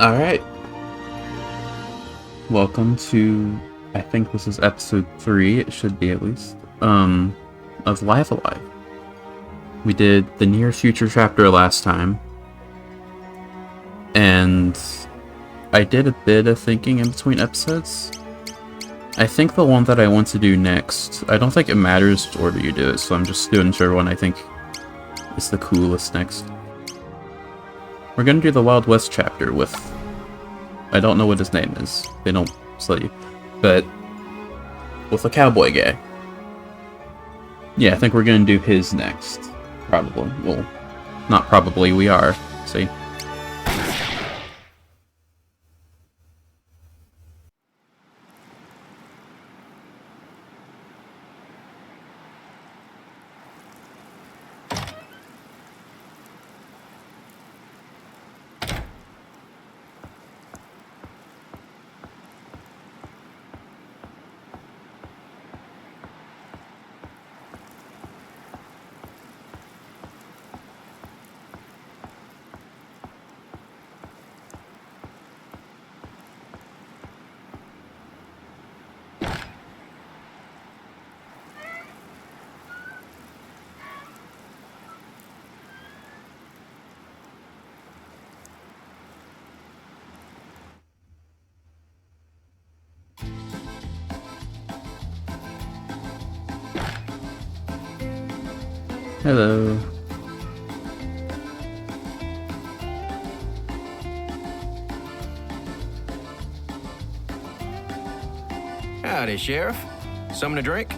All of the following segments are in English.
Alright. Welcome to, I think this is episode 3, it should be at least, of Live Alive. We did the near future chapter last time, and I did a bit of thinking in between episodes. I think the one that I want to do next, I don't think it matters which order you do it, so I'm just doing whichever one I think is the coolest next. We're gonna do the Wild West chapter with, I don't know what his name is, they don't say you, but with a cowboy guy. Yeah, I think we're gonna do his next, probably. Well, not probably, we are, see? Hello. Howdy, Sheriff. Something to drink?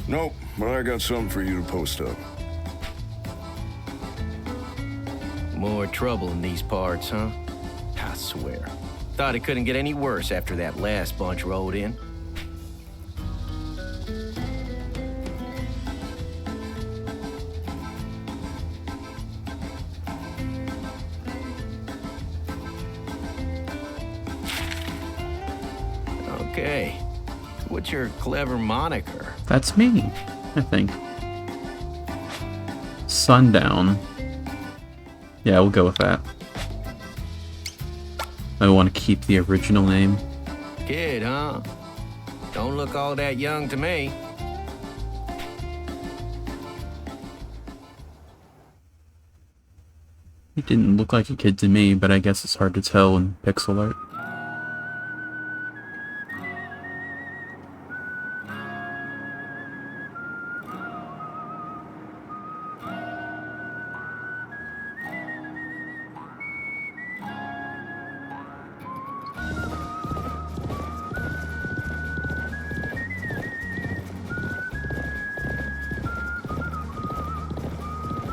Nope, but I got something for you to post up. More trouble in these parts, huh? I swear. Thought it couldn't get any worse after that last bunch rolled in. Okay. What's your clever moniker? That's me, I think. Sundown. Yeah, we'll go with that. I want to keep the original name. Kid, huh? Don't look all that young to me. He didn't look like a kid to me, but I guess it's hard to tell in pixel art.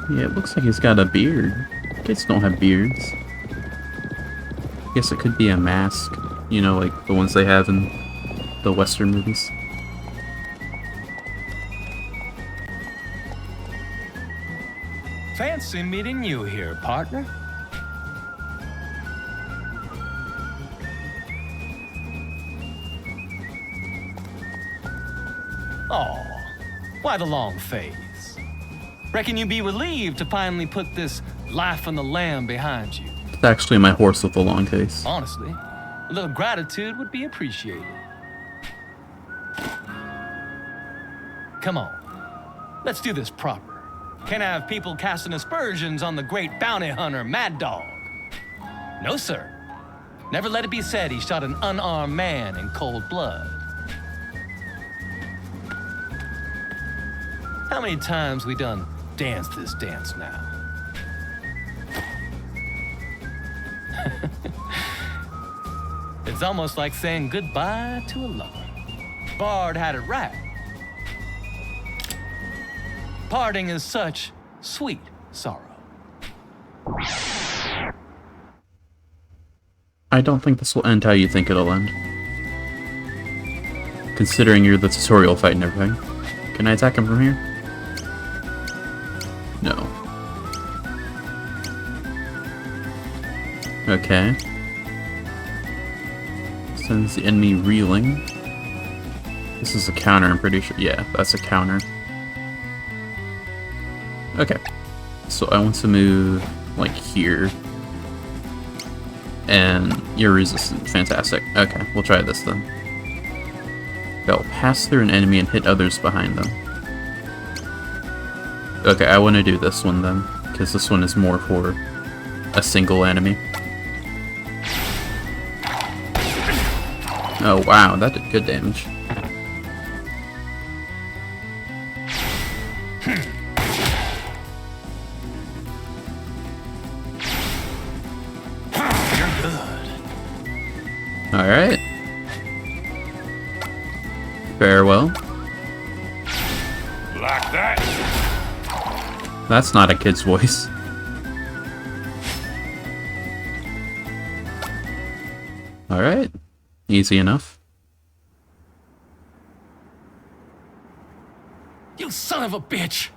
Yeah, it looks like he's got a beard. Kids don't have beards. Guess it could be a mask. You know, like the ones they have in the Western movies. Fancy meeting you here, partner. Oh, why the long face? Reckon you'd be relieved to finally put this life on the lamb behind you. It's actually my horse with the long face. Honestly, a little gratitude would be appreciated. Come on, let's do this proper. Can't have people casting aspersions on the great bounty hunter, Mad Dog. No, sir. Never let it be said he shot an unarmed man in cold blood. How many times we done danced this dance now? It's almost like saying goodbye to a lover. Bard had it right. Parting is such sweet sorrow. I don't think this will end how you think it'll end. Considering you're the tutorial fight and everything. Can I attack him from here? No. Okay. Sends the enemy reeling. This is a counter, I'm pretty sure. Yeah, that's a counter. Okay. So I want to move, like, here. And you're resistant. Fantastic. Okay, we'll try this then. They'll pass through an enemy and hit others behind them. Okay, I want to do this one then, because this one is more for a single enemy. Oh wow, that did good damage. Alright. Farewell. Like that? That's not a kid's voice. Alright. Easy enough. You son of a bitch!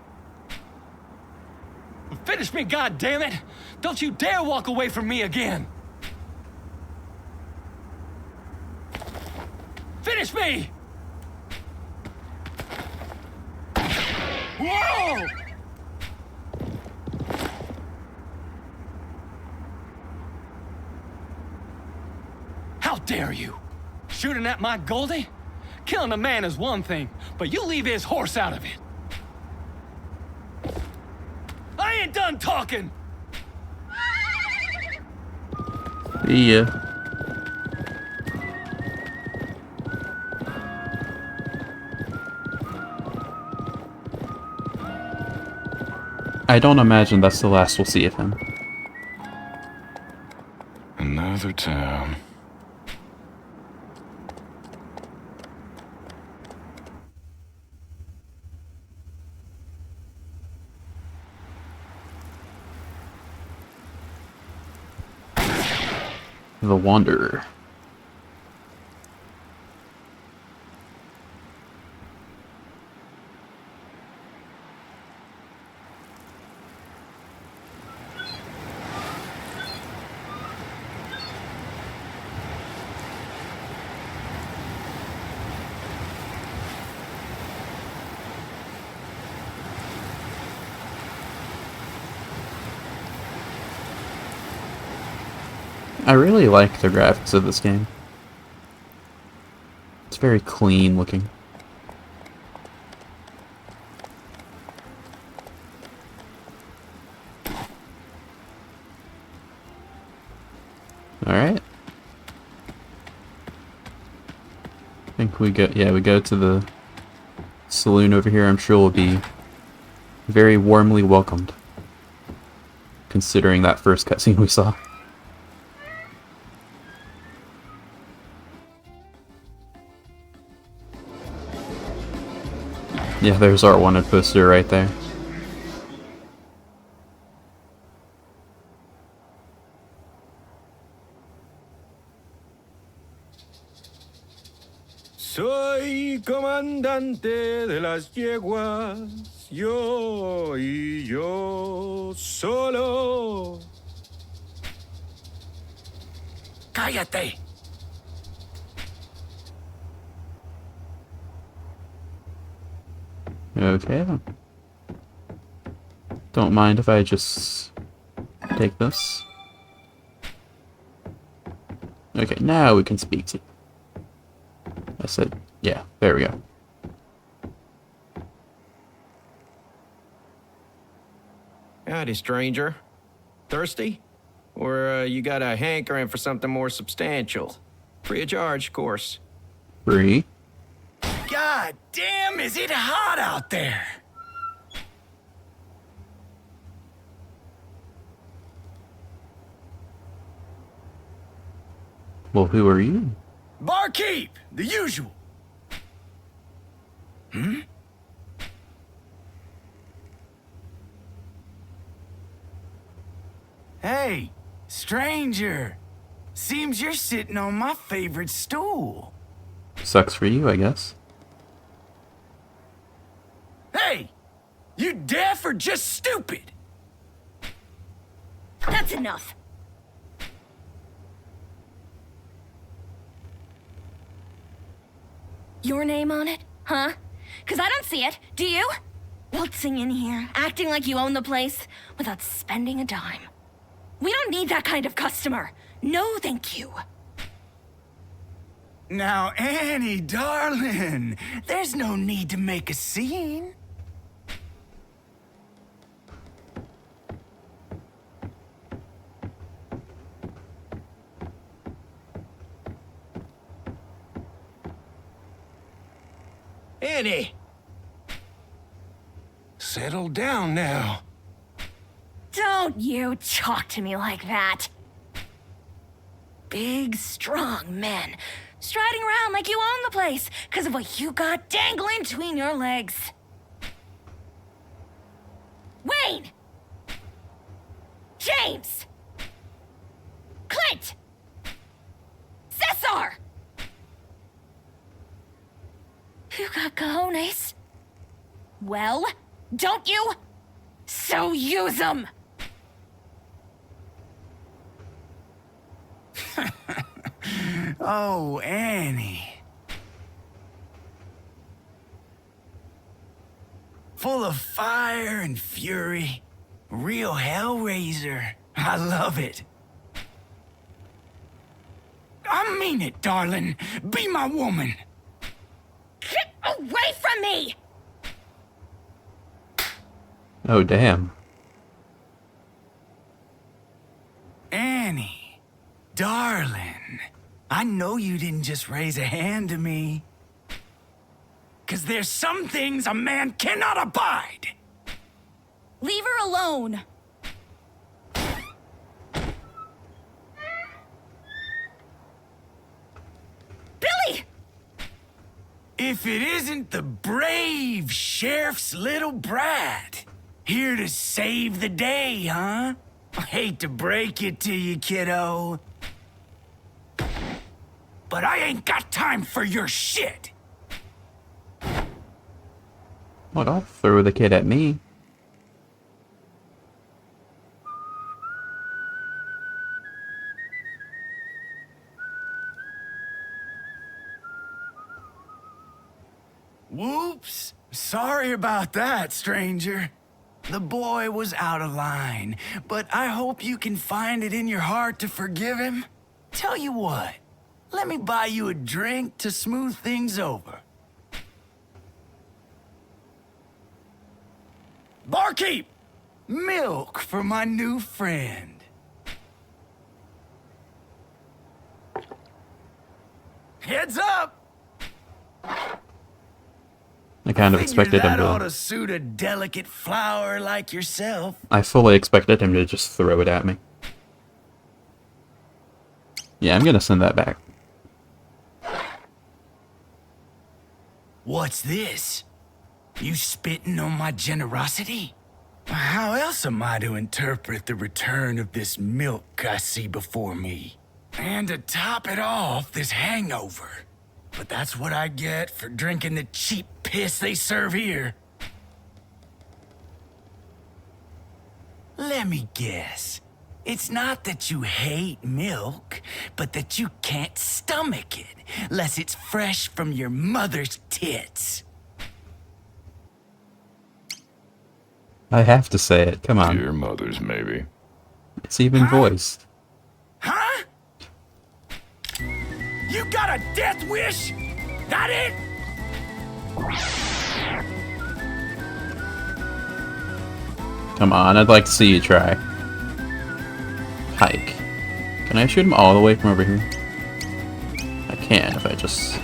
Finish me, goddammit! Don't you dare walk away from me again! Finish me! Whoa! How dare you? Shooting at my Goldie? Killing a man is one thing, but you leave his horse out of it. I ain't done talking! See ya. I don't imagine that's the last we'll see of him. Another town. The Wanderer. I really like the graphics of this game. It's very clean looking. Alright. I think we go, yeah, we go to the saloon over here. I'm sure we'll be very warmly welcomed, considering that first cutscene we saw. Yeah, there's our wanted poster right there. Soy comandante de las yeguas, yo y yo solo. Cállate! Okay. Don't mind if I just take this. Okay, now we can speak to you. I said, yeah, there we go. Howdy, stranger. Thirsty? Or you got a hankering for something more substantial? Free of charge, of course. Free. God damn, is it hot out there? Well, who are you? Barkeep, the usual. Hey, stranger. Seems you're sitting on my favorite stool. Sucks for you, I guess. Hey, you deaf or just stupid? That's enough. Your name on it? Huh? 'Cause I don't see it. Do you? Waltzing in here, acting like you own the place, without spending a dime. We don't need that kind of customer. No, thank you. Now, Annie, darling, there's no need to make a scene. Annie! Settle down now. Don't you talk to me like that. Big, strong men, striding around like you own the place because of what you got dangling between your legs. Wayne! James! Clint! Cesar! You got cojones? Well, don't you? So use them! Oh, Annie. Full of fire and fury. Real Hellraiser. I love it. I mean it, darling. Be my woman. Get away from me! Oh, damn. Annie, darling, I know you didn't just raise a hand to me. 'Cause there's some things a man cannot abide. Leave her alone. Billy! If it isn't the brave sheriff's little brat, here to save the day, huh? I hate to break it to you, kiddo. But I ain't got time for your shit. Well, don't throw the kid at me. Whoops. Sorry about that, stranger. The boy was out of line, but I hope you can find it in your heart to forgive him. Tell you what, let me buy you a drink to smooth things over. Barkeep! Milk for my new friend. Heads up! I kind of expected him that ought to... to suit a delicate flower like yourself. I fully expected him to just throw it at me. Yeah, I'm gonna send that back. What's this? You spitting on my generosity? How else am I to interpret the return of this milk I see before me? And to top it off, this hangover. But that's what I get for drinking the cheap piss they serve here. Let me guess. It's not that you hate milk, but that you can't stomach it, unless it's fresh from your mother's tits. I have to say it, come on. Your mother's, maybe. It's even voiced. Huh? You got a death wish? That it? Come on, I'd like to see you try. Hike. Can I shoot him all the way from over here? I can if I just...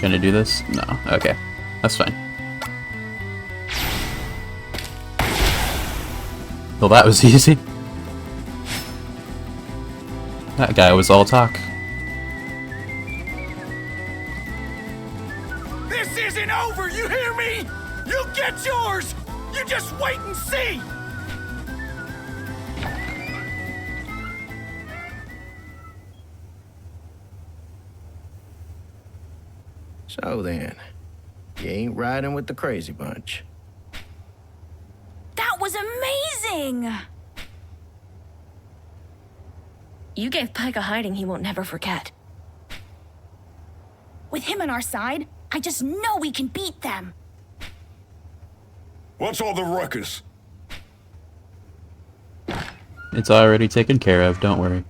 Gonna do this? No. Okay. That's fine. Well, that was easy. That guy was all talk. This isn't over, you hear me? You get yours! You just wait and see! So then, you ain't riding with the crazy bunch. That was amazing! You gave Pike a hiding he won't never forget. With him on our side, I just know we can beat them. What's all the ruckus? It's already taken care of, don't worry.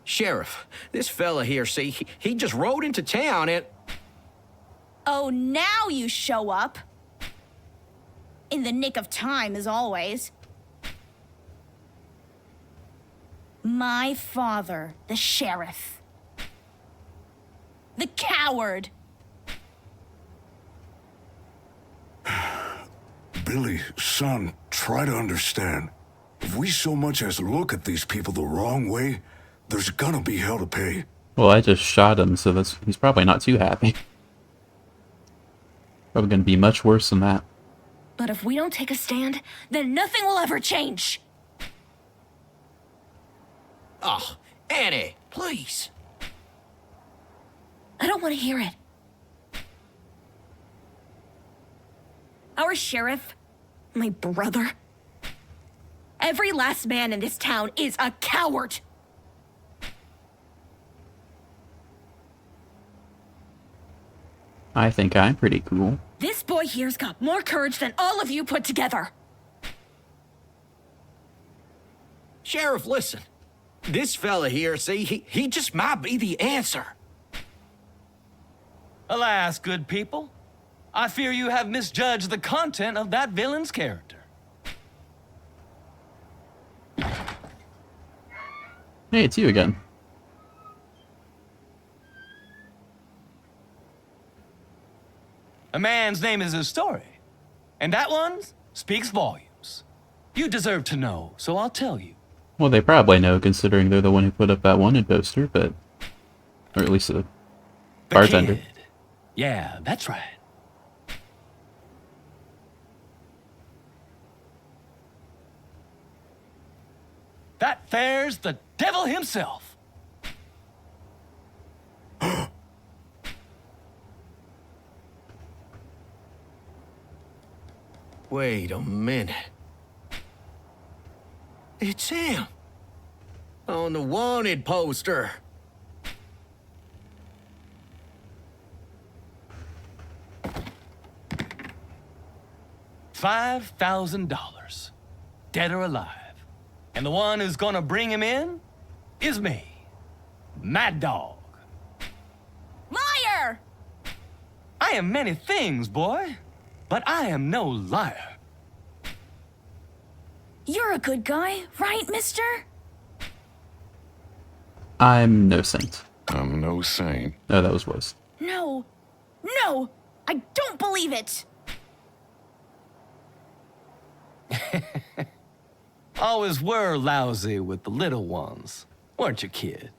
Sheriff, this fella here, see, he just rode into town and... Oh, now you show up. In the nick of time, as always. My father, the sheriff. The coward. Billy, son, try to understand. If we so much as look at these people the wrong way, there's gonna be hell to pay. Well, I just shot him, so he's probably not too happy. Probably gonna be much worse than that. But if we don't take a stand, then nothing will ever change. Oh, Annie, please. I don't want to hear it. Our sheriff, my brother, every last man in this town is a coward. I think I'm pretty cool. This boy here's got more courage than all of you put together. Sheriff, listen. This fella here, see, he just might be the answer. Alas, good people, I fear you have misjudged the content of that villain's character. Hey, it's you again. A man's name is his story, and that one speaks volumes. You deserve to know, so I'll tell you. Well, they probably know, considering they're the one who put up that wanted poster, but... Or at least the bartender. Kid. Yeah, that's right. That fares the devil himself. Wait a minute. It's him. On the wanted poster. $5,000. Dead or alive. And the one who's gonna bring him in is me. Mad Dog. Liar! I am many things, boy, but I am no liar. You're a good guy, right, mister? I'm no saint. I'm no saint. No, that was worse. No. No! I don't believe it! Always were lousy with the little ones, weren't you, kid?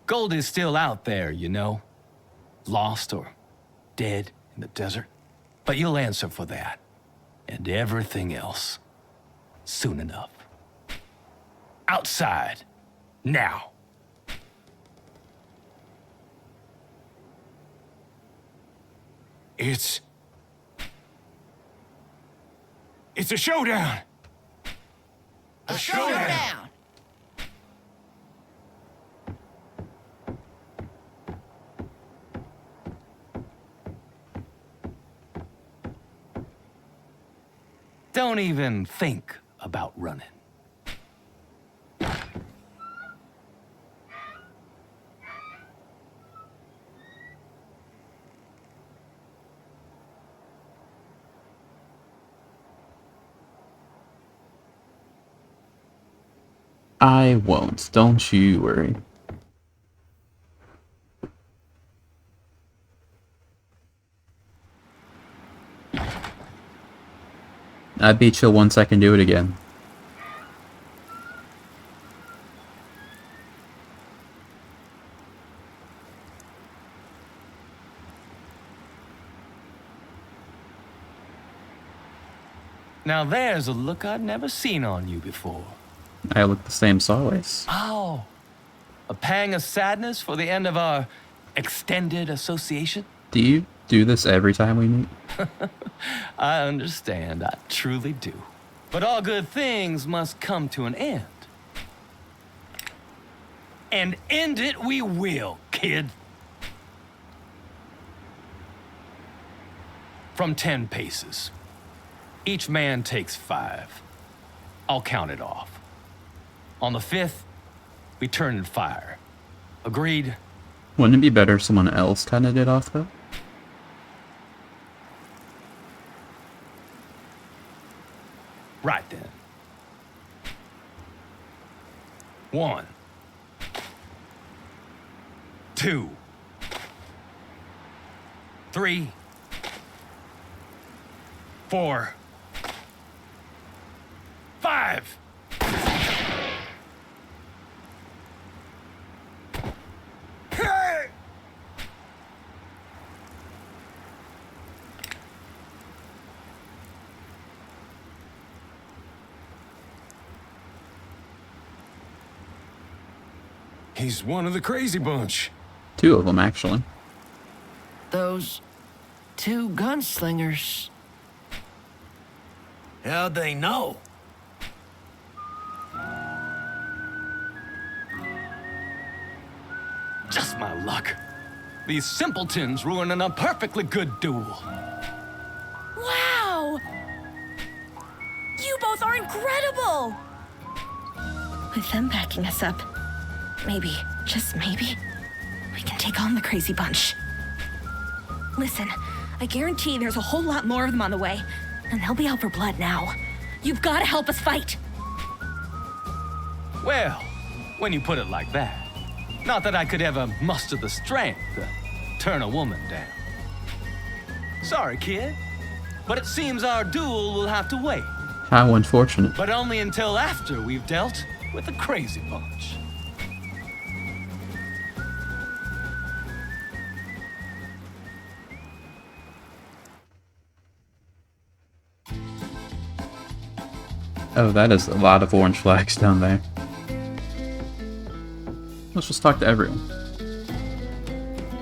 Goldie's still out there, you know. Lost or dead in the desert. But you'll answer for that. And everything else. Soon enough. Outside. Now. It's a showdown! A showdown! Don't even think about running. I won't. Don't you worry. I beat you once, I can do it again. Now there's a look I'd never seen on you before. I look the same as always. Oh, a pang of sadness for the end of our extended association? Do you do this every time we meet? I understand, I truly do. But all good things must come to an end. And end it we will, kid. From 10 paces. Each man takes 5. I'll count it off. On the 5th, we turn and fire. Agreed? Wouldn't it be better if someone else counted it off, though? Right then. 1, 2, 3, 4, 5. He's one of the crazy bunch. 2 of them, actually. Those 2 gunslingers. How'd they know? Just my luck. These simpletons ruining a perfectly good duel. Wow! You both are incredible! With them backing us up, maybe, just maybe, we can take on the crazy bunch. Listen, I guarantee there's a whole lot more of them on the way, and they'll be out for blood now. You've got to help us fight. Well, when you put it like that, not that I could ever muster the strength to turn a woman down. Sorry, kid, but it seems our duel will have to wait. How unfortunate. But only until after we've dealt with the crazy bunch. Oh, that is a lot of orange flags down there. Let's just talk to everyone.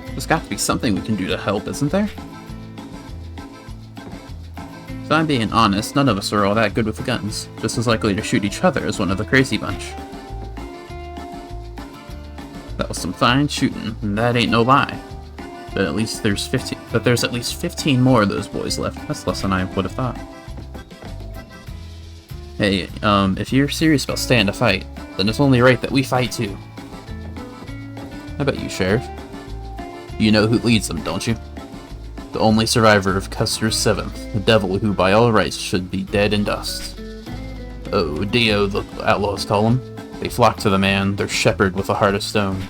There's got to be something we can do to help, isn't there? If I'm being honest, none of us are all that good with guns. Just as likely to shoot each other as one of the crazy bunch. That was some fine shooting, and that ain't no lie. But at least there's 15. But there's at least 15 more of those boys left. That's less than I would have thought. Hey, if you're serious about staying to fight, then it's only right that we fight too. How about you, Sheriff? You know who leads them, don't you? The only survivor of Custer's 7th, the devil who by all rights should be dead in dust. Oh, Dio, the outlaws call him. They flock to the man, their shepherd with a heart of stone.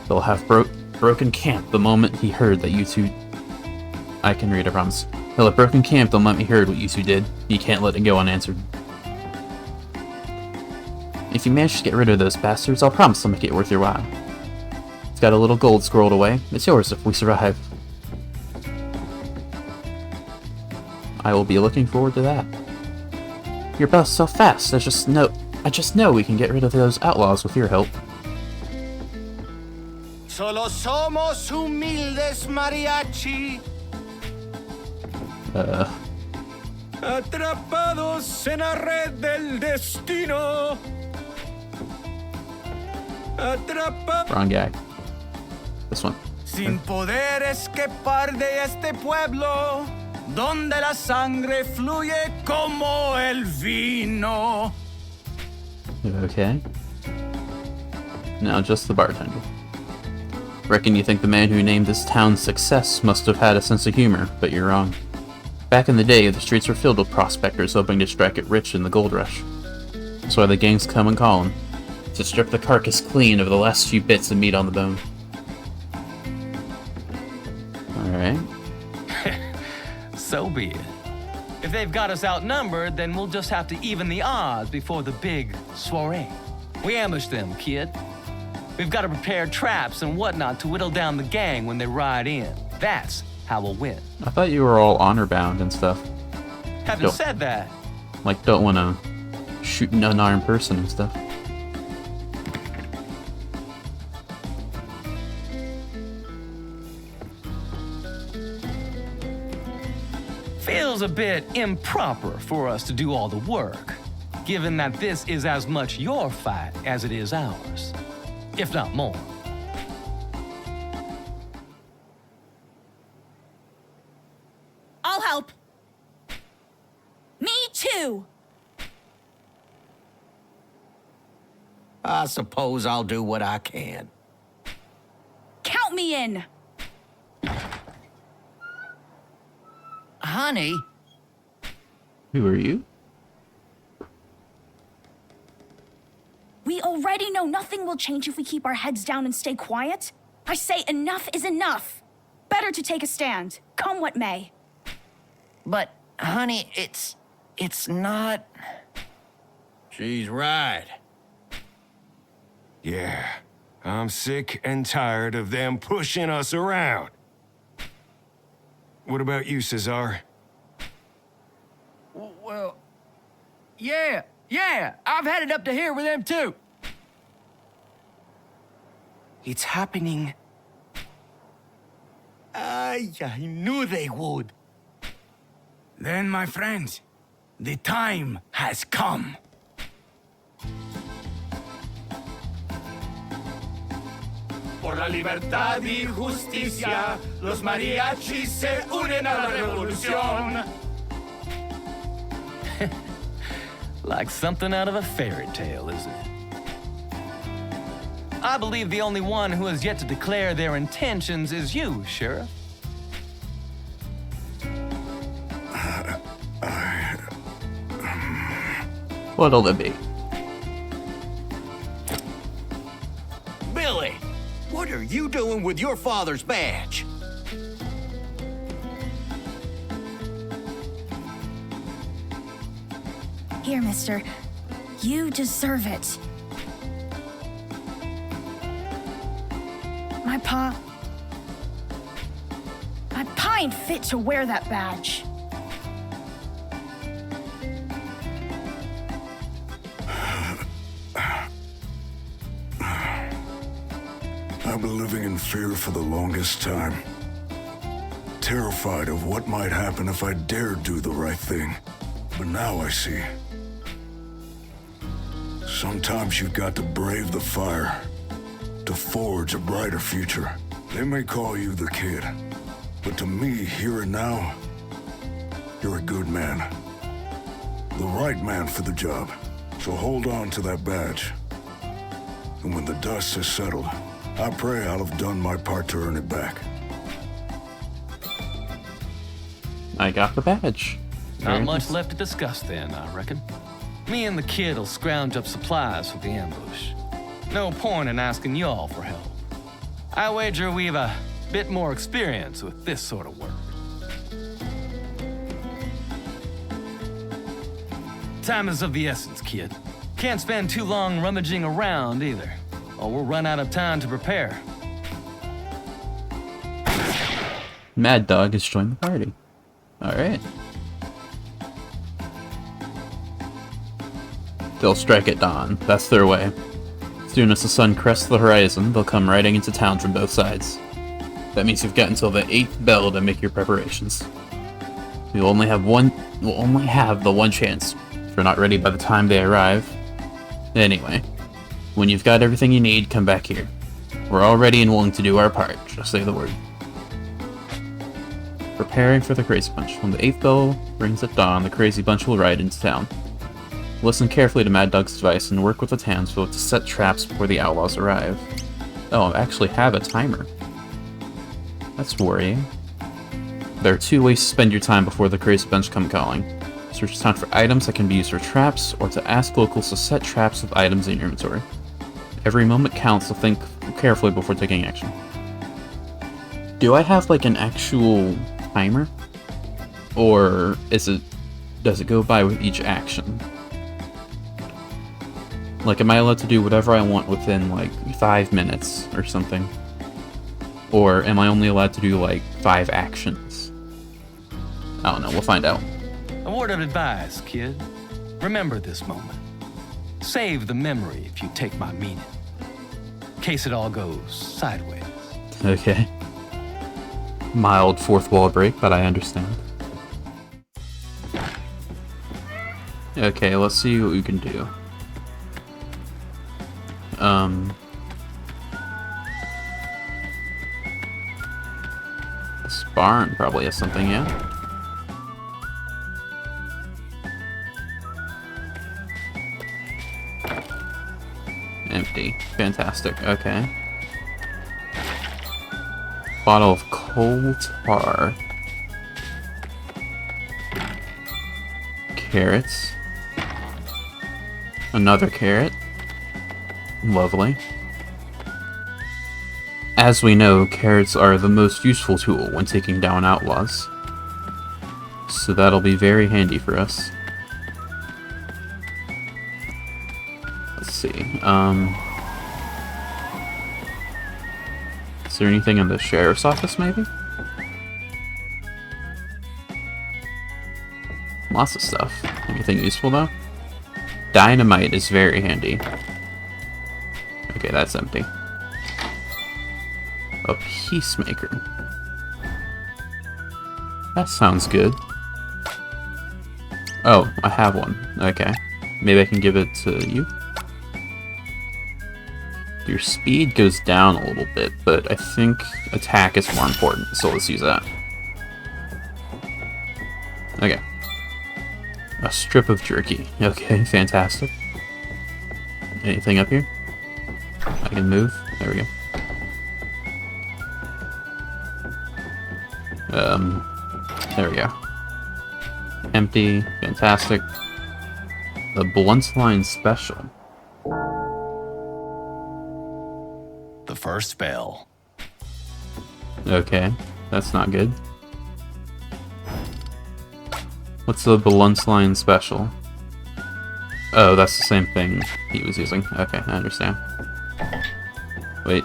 They'll have broken camp the moment he heard that you two... I can read, I promise. He'll have broken camp the moment he heard what you two did. You can't let it go unanswered. If you manage to get rid of those bastards, I'll promise I'll make it worth your while. It's got a little gold scrolled away. It's yours if we survive. I will be looking forward to that. You're both so fast. I just know we can get rid of those outlaws with your help. Solo somos humildes mariachi. Atrapados en la red del destino. Wrong guy. This one. Sin poder escapar de este pueblo, donde la sangre fluye como el vino. Okay. Now just the bartender. Reckon you think the man who named this town's success must have had a sense of humor, but you're wrong. Back in the day, the streets were filled with prospectors hoping to strike it rich in the gold rush. That's why the gangs come and call 'em, to strip the carcass clean of the last few bits of meat on the bone. Alright. So be it. If they've got us outnumbered, then we'll just have to even the odds before the big soiree. We ambush them, kid. We've got to prepare traps and whatnot to whittle down the gang when they ride in. That's how we'll win. I thought you were all honor-bound and stuff. Having said that, Like, don't want to shoot an unarmed person and stuff. feels a bit improper for us to do all the work, given that this is as much your fight as it is ours. if not more. I'll help. Me too. I suppose I'll do what I can. Count me in. Honey, Who are you? We already know nothing will change if we keep our heads down and stay quiet. I say enough is enough. Better to take a stand, come what may. but honey, it's not. She's right. Yeah, I'm sick and tired of them pushing us around. What about you, Cesar? Well, yeah, I've had it up to here with them too. It's happening. I knew they would. Then, my friends, the time has come. Por la libertad y justicia, los mariachis se unen a la revolución. Like something out of a fairy tale, isn't it? I believe the only one who has yet to declare their intentions is you, Sheriff. What'll it be? Billy, what are you doing with your father's badge? Here, mister. You deserve it. My pa ain't fit to wear that badge. I've been living in fear for the longest time. Terrified of what might happen if I dared do the right thing. But now I see. Sometimes you've got to brave the fire to forge a brighter future. They may call you the kid, but to me, here and now, you're a good man. The right man for the job. So hold on to that badge. And when the dust has settled, I pray I'll have done my part to earn it back. I got the badge. Not Very much nice. left to discuss then, I reckon. Me and the kid will scrounge up supplies for the ambush. No point in asking y'all for help. I wager we've a bit more experience with this sort of work. Time is of the essence, kid. Can't spend too long rummaging around either, or we'll run out of time to prepare. Mad Dog has joined the party. Alright. They'll strike at dawn. That's their way. As soon as the sun crests the horizon, they'll come riding into town from both sides. That means you've got until the 8th bell to make your preparations. We'll only have the one chance. If you're not ready by the time they arrive. Anyway, when you've got everything you need, come back here. We're all ready and willing to do our part. Just say the word. Preparing for the Crazy Bunch. When the 8th bell rings at dawn, the Crazy Bunch will ride into town. Listen carefully to Mad Dog's advice and work with the townsfolk to set traps before the outlaws arrive. Oh, I actually have a timer. That's worrying. There are 2 ways to spend your time before the Crazy Bunch come calling. Search town for items that can be used for traps, or to ask locals to set traps with items in your inventory. Every moment counts, so think carefully before taking action. Do I have like an actual timer? Or does it go by with each action? Like, am I allowed to do whatever I want within, like, 5 minutes or something? Or am I only allowed to do, like, 5 actions? I don't know, we'll find out. A word of advice, kid. Remember this moment. Save the memory if you take my meaning. In case it all goes sideways. Okay. Mild fourth wall break, but I understand. Okay, let's see what we can do. This barn probably has something, yeah. Empty. Fantastic. Okay. Bottle of coal tar. Carrots. Another carrot. Lovely. As we know, carrots are the most useful tool when taking down outlaws. So that'll be very handy for us. Let's see. Is there anything in the sheriff's office, maybe? Lots of stuff. Anything useful, though? Dynamite is very handy. Okay, that's empty. A peacemaker. That sounds good. Oh, I have one. Okay. Maybe I can give it to you? Your speed goes down a little bit, but I think attack is more important, so let's use that. Okay. A strip of jerky. Okay, fantastic. Anything up here? I can move. There we go. There we go. Empty. Fantastic. The blunt line special. The first spell. Okay, that's not good. What's the blunt line special? Oh, that's the same thing he was using. Okay, I understand. Wait.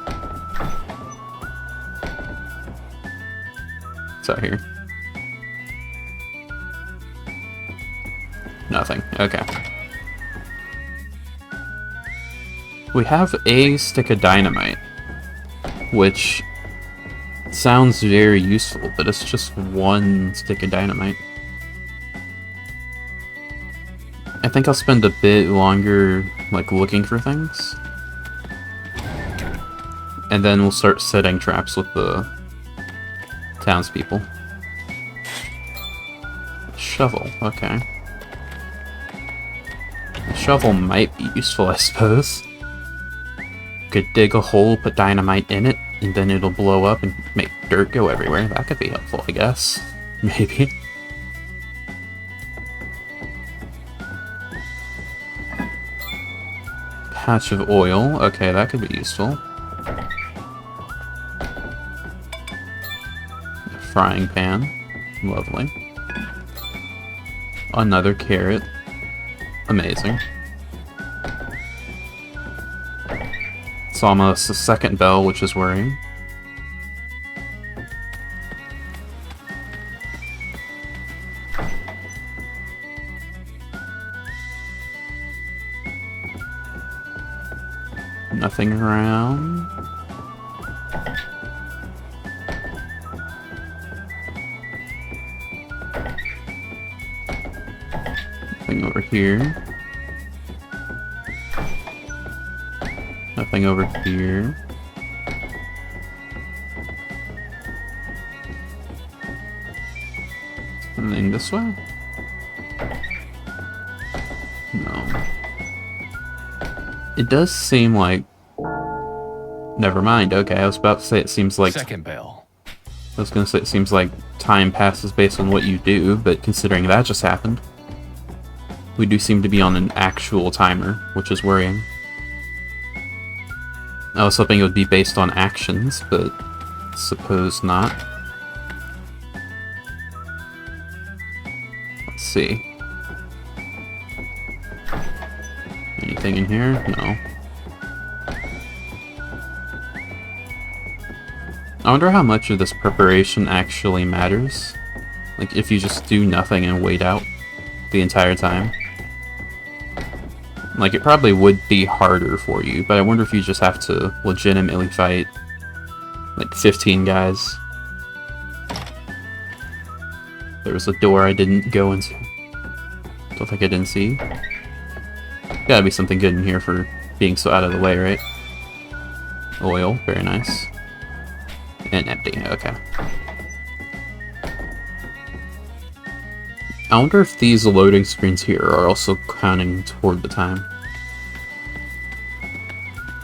What's out here? Nothing. Okay. We have a stick of dynamite, which sounds very useful, but it's just one stick of dynamite. I think I'll spend a bit longer, like, looking for things. And then we'll start setting traps with the townspeople. Shovel, okay. A shovel might be useful, I suppose. Could dig a hole, put dynamite in it, and then it'll blow up and make dirt go everywhere. That could be helpful, I guess. Maybe. Patch of oil. Okay, that could be useful. A frying pan. Lovely. Another carrot. Amazing. It's almost a second bell, which is worrying. Nothing around. Nothing over here. Nothing over here. Something this way? No. It does seem like... Never mind, okay, I was about to say it seems like... Second bell. I was gonna say it seems like time passes based on what you do, but considering that just happened, we do seem to be on an actual timer, which is worrying. I was hoping it would be based on actions, but suppose not. Let's see. Anything in here? No. I wonder how much of this preparation actually matters. Like, if you just do nothing and wait out the entire time. Like, it probably would be harder for you, but I wonder if you just have to legitimately fight, like, 15 guys. There was a door I didn't go into. Don't think I didn't see. Gotta be something good in here for being so out of the way, right? Oil, very nice. And empty, okay. I wonder if these loading screens here are also counting toward the time.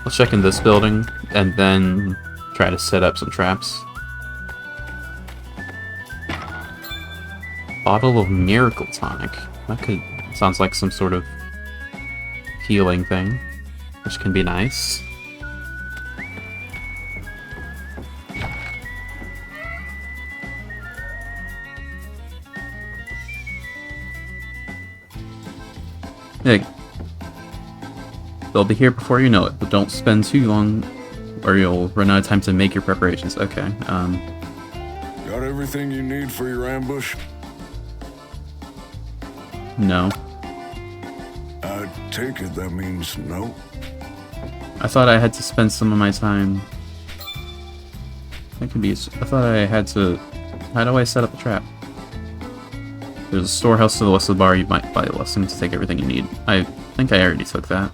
I'll check in this building, and then try to set up some traps. Bottle of Miracle Tonic. That could... sounds like some sort of healing thing, which can be nice. Hey, they'll be here before you know it, but don't spend too long or you'll run out of time to make your preparations. Okay, Got everything you need for your ambush? No. I take it that means no? I thought I had to spend some of my time... That could be... I thought I had to... How do I set up a trap? There's a storehouse to the west of the bar. You might buy a lesson to take everything you need. I think I already took that.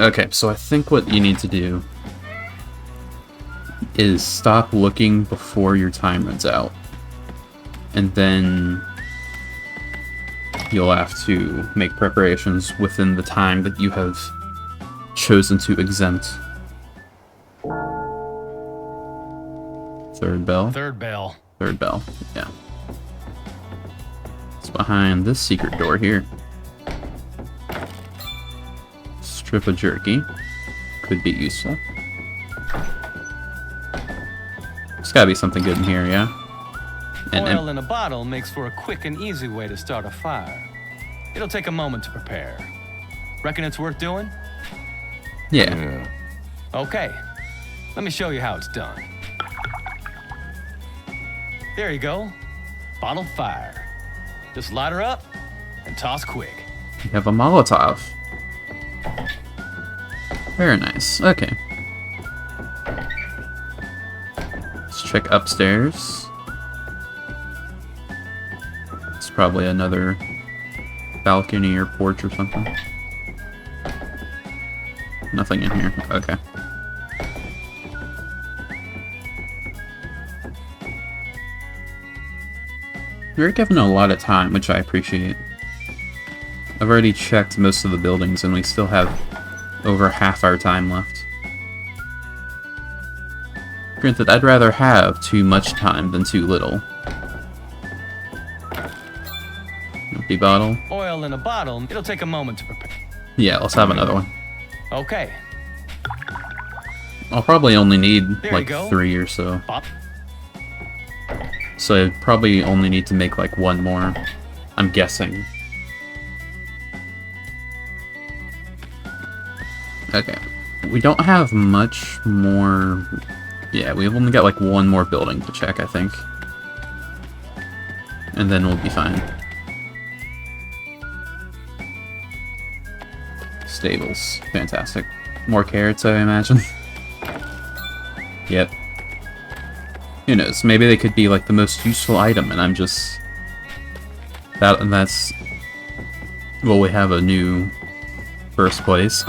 Okay, so I think what you need to do is stop looking before your time runs out. And then you'll have to make preparations within the time that you have chosen to exempt. Third bell. Third bell. Third bell, yeah. It's behind this secret door here. Strip of jerky. Could be useful. There's gotta be something good in here, yeah? Oil in a bottle makes for a quick and easy way to start a fire. It'll take a moment to prepare. Reckon it's worth doing? Yeah. Okay, let me show you how it's done. There you go. Bottle fire. Just light her up and toss quick. You have a Molotov. Very nice. Okay. Let's check upstairs. It's probably another balcony or porch or something. Nothing in here. Okay. You're given a lot of time, which I appreciate. I've already checked most of the buildings, and we still have over half our time left. Granted, I'd rather have too much time than too little. Empty bottle. Oil in a bottle, it'll take a moment to prepare. Yeah, let's have another one. Okay. I'll probably only need There like you go. 3 or so. Pop. So I probably only need to make like one more. I'm guessing. Okay. We don't have much more... Yeah, we've only got like one more building to check, I think. And then we'll be fine. Stables. Fantastic. More carrots, I imagine. Yep. Who knows? Maybe they could be like the most useful item, and I'm just... That's... Well, we have a new first place.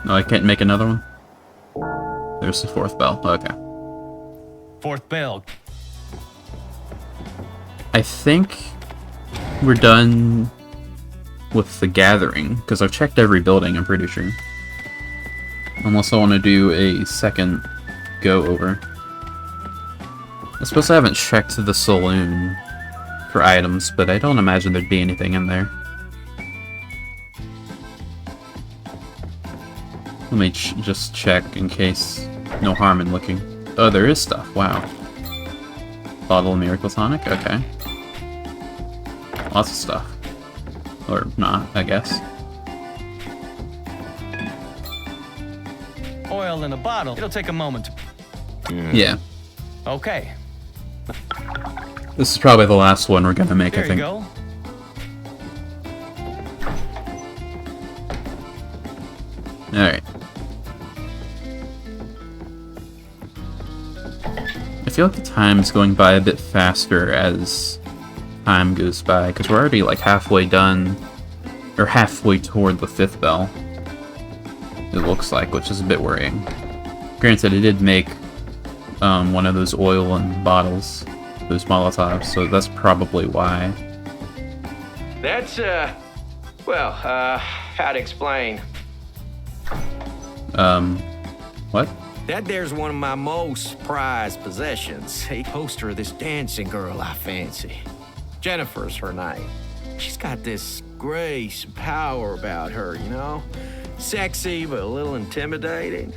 No, I can't make another one? There's the fourth bell. Okay. Fourth bell. I think we're done with the gathering, because I've checked every building, I'm pretty sure. Unless I want to do a second go over. I suppose I haven't checked the saloon for items, but I don't imagine there'd be anything in there. Let me just check in case. No harm in looking. Oh, there is stuff. Wow. Bottle of Miracle Tonic? Okay. Lots of stuff. Or not, I guess. Oil in a bottle, it'll take a moment to... Yeah. Okay. This is probably the last one we're gonna make, There I think. you go. Alright. I feel like the time's going by a bit faster as time goes by, because we're already like halfway done, or halfway toward the fifth bell. It looks like, which is a bit worrying. Granted, it did make one of those oil and bottles, those Molotovs, so that's probably why. That's, well, how to explain? What? That there's one of my most prized possessions. A poster of this dancing girl I fancy. Jennifer's her name. She's got this grace and power about her, you know? Sexy, but a little intimidating.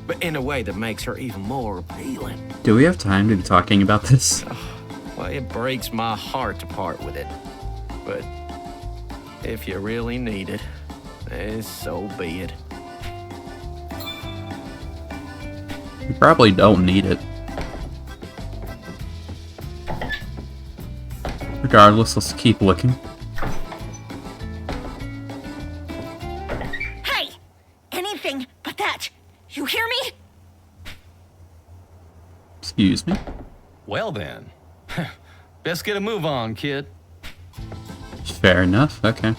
But in a way that makes her even more appealing. Do we have time to be talking about this? Well, it breaks my heart to part with it. But if you really need it, so be it. You probably don't need it. Regardless, let's keep looking. Hey! Anything but that. You hear me? Excuse me? Well then. Best get a move on, kid. Fair enough, okay.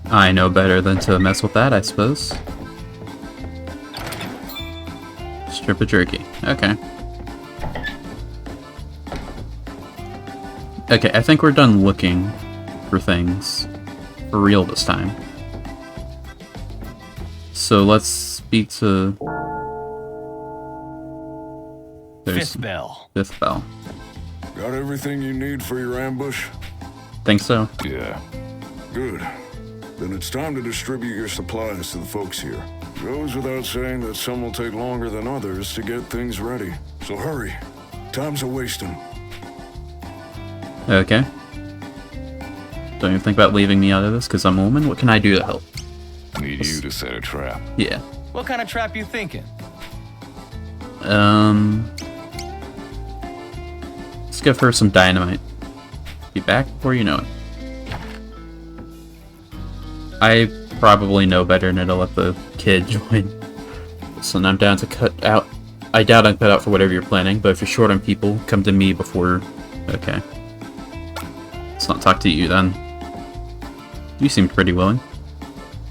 I know better than to mess with that, I suppose. Strip of jerky. Okay. Okay, I think we're done looking for things. For real this time. So let's speak to... Fifth bell. Fifth bell. Got everything you need for your ambush? Think so? Yeah. Good. Then it's time to distribute your supplies to the folks here. Goes without saying that some will take longer than others to get things ready. So hurry. Time's a-wasting. Okay. Don't even think about leaving me out of this, because I'm a woman. What can I do to help? Need you to set a trap. Yeah. What kind of trap you thinking? Let's give her some dynamite. Be back before you know it. I probably know better than to let the kid join. So I'm down to cut out. I doubt I'm cut out for whatever you're planning, but if you're short on people, come to me before... Okay. Let's not talk to you then. You seemed pretty willing.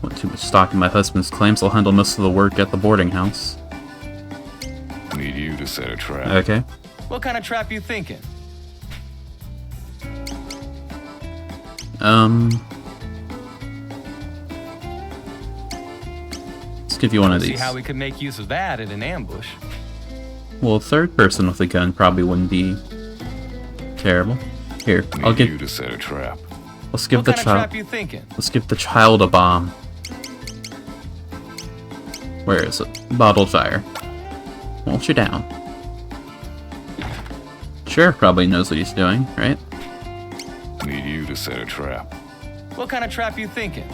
Want too much stock in my husband's claims. I'll handle most of the work at the boarding house. Need you to set a trap. Okay. What kind of trap you thinking? Let's give you one of See these. how we could make use of that in an ambush. Well, a third person with a gun probably wouldn't be terrible. Here, I'll Need give. you to set a trap. Let's give What the kind of child. trap you thinking? Let's give the child a bomb. Where is it? Bottled fire. Won't you down? Sheriff probably knows what he's doing, right? Need you to set a trap. What kind of trap you thinking?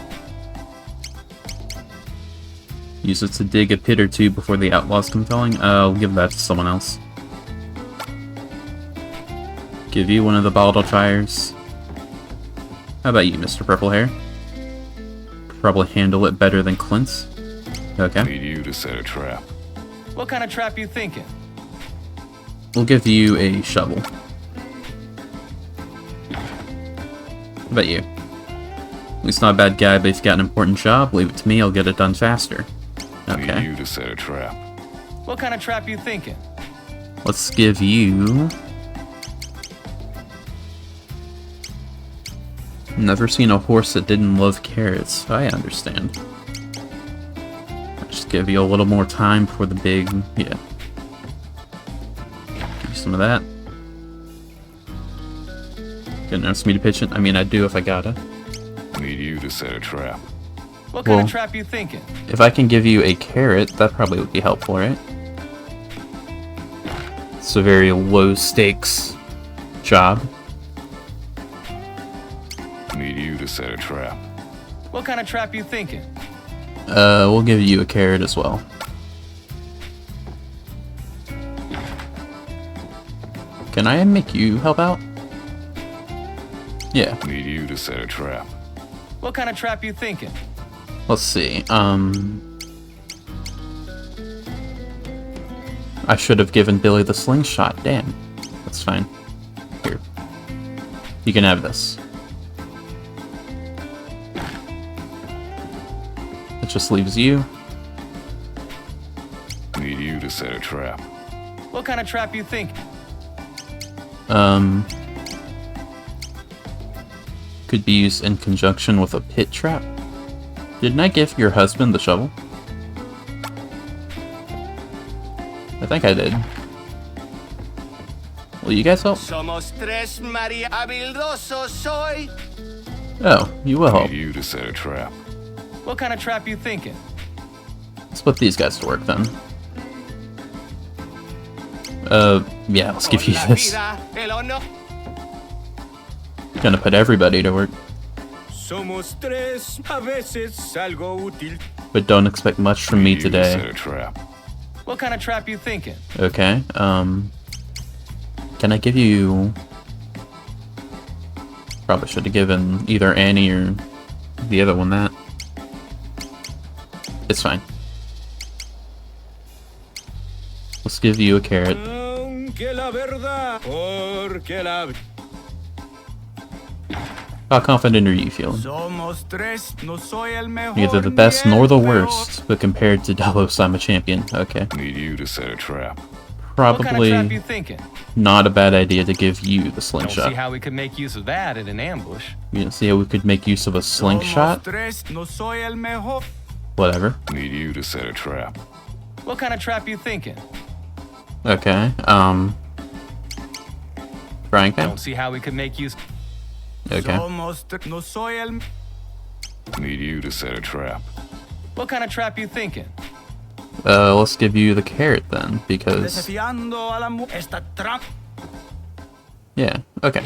Use it to dig a pit or two before the outlaws come calling. I'll give that to someone else. Give you one of the bottled fires. How about you, Mr. Purple Hair? Probably handle it better than Clint's. Okay. Need you to set a trap. What kind of trap you thinking? We'll give you a shovel. How about you? At least not a bad guy, but if you got an important job, leave it to me, I'll get it done faster. Need Okay. you to set a trap. What kind of trap you thinking? Let's give you... Never seen a horse that didn't love carrots. I understand. Just give you a little more time for the big... Yeah. Give you some of that. Gonna ask me to pitch it? I mean, I'd do if I gotta. Need you to set a trap. What kind Well- of trap you thinking? If I can give you a carrot, that probably would be helpful, right? It's a very low stakes job. Need you to set a trap. What kind of trap you thinking? We'll give you a carrot as well. Can I make you help out? Yeah. Need you to set a trap. What kind of trap you thinking? Let's see. I should have given Billy the slingshot. Damn. That's fine. Here. You can have this. It just leaves you. Need you to set set a trap. What kind of trap you think? Could be used in conjunction with a pit trap. Didn't I give your husband the shovel? I think I did. Will you guys help? Somos tres, María Habilidoso soy. Oh, you will help. Need you to set a trap. What kind of trap you thinking? Let's put these guys to work then. Yeah, let's give you Con la this. vida, el honor. Gonna put everybody to work, Somos tres, a veces algo útil. but don't expect much from me Need you to set today. a trap. What kind of trap you thinking? Okay, can I give you... Probably should have given either Annie or the other one that. It's fine. Let's give you a carrot. Aunque la verdad, porque la How confident are you feeling? Somos tres, no soy el mejor. Neither the best nor the worst, but compared to Delos, I'm a champion. Okay. Need you to set a trap. What kind of trap you Probably thinking? not a bad idea to give you the Don't see slingshot. how we could make use of that in an ambush. You see how we could make use of a slingshot? Somos tres, no soy el mejor. Whatever. Need you to set a trap. What kind of trap you thinking? Okay, frying pan? Don't see how we could make use. Okay. Somos tres, no soy el. Need you to set a trap. What kind of trap you thinking? Let's give you the carrot then, because... Desafiando a la esta trampa. Yeah, okay.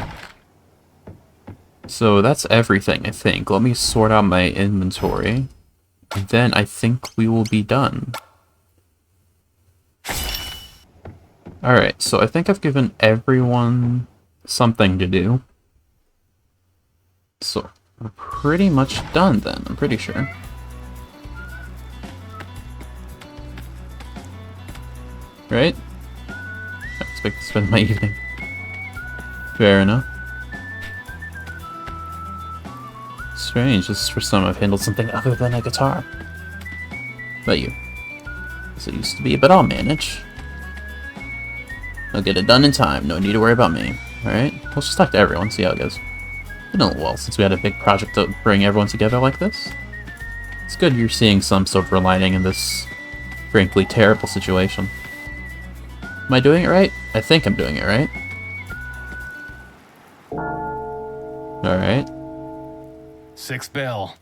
So that's everything, I think. Let me sort out my inventory. And then I think we will be done. Alright, so I think I've given everyone something to do. So, we're pretty much done then, I'm pretty sure. Right? I expect to spend my evening. Fair enough. Strange, this is the first time I've handled something other than a guitar. But you. As it used to be, but I'll manage. I'll get it done in time, no need to worry about me. Alright, let's just talk to everyone, see how it goes. Been a little while since we had a big project to bring everyone together like this. It's good you're seeing some silver lining in this, frankly, terrible situation. Am I doing it right? I think I'm doing it right. Alright. 6 bell.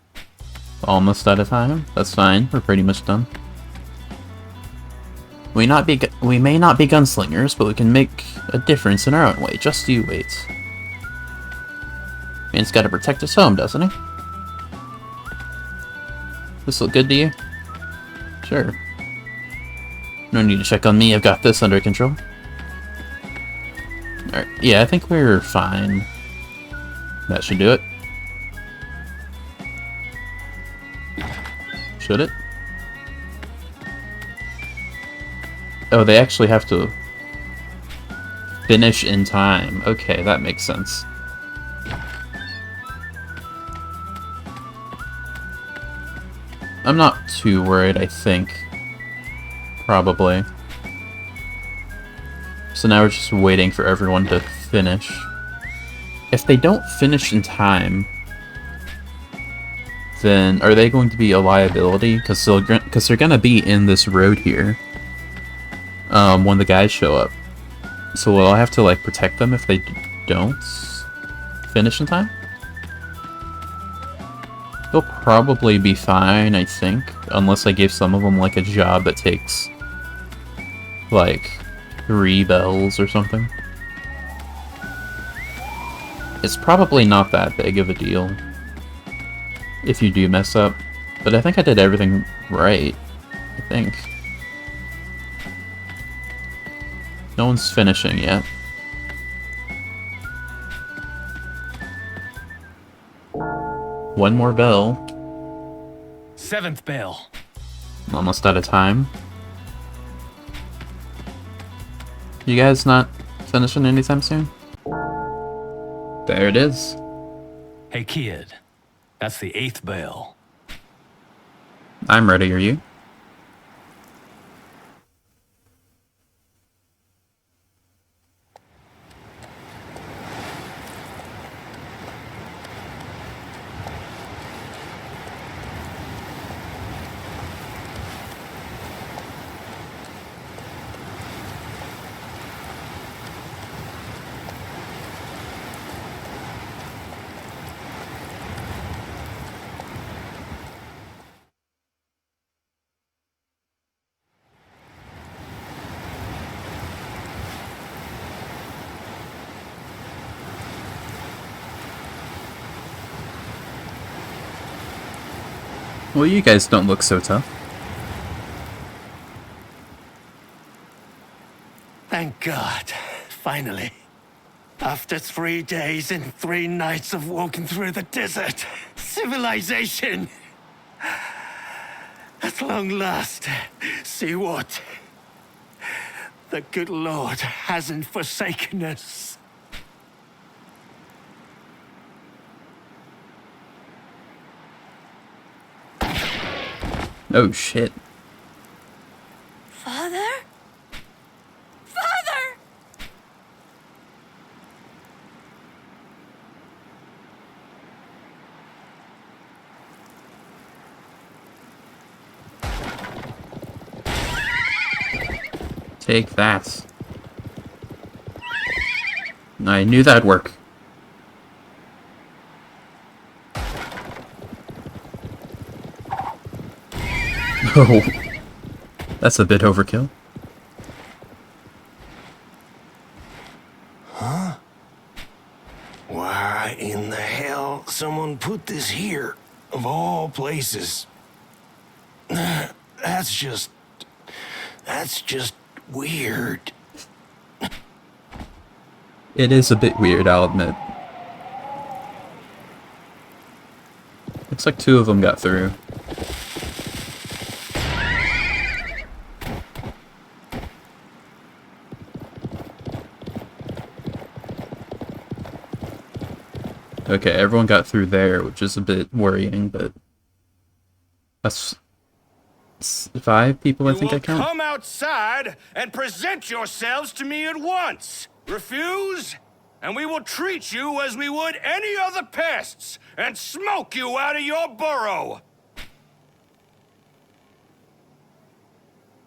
Almost out of time. That's fine. We're pretty much done. We may not be gunslingers, but we can make a difference in our own way. Just you wait. Man's gotta protect his home, doesn't he? This look good to you? Sure. No need to check on me, I've got this under control. Alright, yeah, I think we're fine. That should do it. Should it? Oh, they actually have to finish in time. Okay, that makes sense. I'm not too worried, I think. Probably. So now we're just waiting for everyone to finish. If they don't finish in time, then are they going to be a liability? Because they're gonna be in this road here when the guys show up. So will I have to like protect them if they don't finish in time? They'll probably be fine, I think, unless I gave some of them like a job that takes like 3 bells or something. It's probably not that big of a deal if you do mess up, but I think I did everything right, I think. No one's finishing yet. One more bell. 7th bell. Almost out of time. You guys not finishing anytime soon? There it is. Hey kid, that's the 8th bell. I'm ready, are you? Well, you guys don't look so tough. Thank God. Finally. After 3 days and 3 nights of walking through the desert, civilization. At long last, see what? The good Lord hasn't forsaken us. Oh shit. Father? Father! Take that. I knew that'd work. Oh, that's a bit overkill. Huh? Why in the hell someone put this here, of all places? That's just weird. It is a bit weird, I'll admit. Looks like 2 of them got through. Okay, everyone got through there, which is a bit worrying, but that's 5 people I think I count. Come outside and present yourselves to me at once. Refuse, and we will treat you as we would any other pests and smoke you out of your burrow.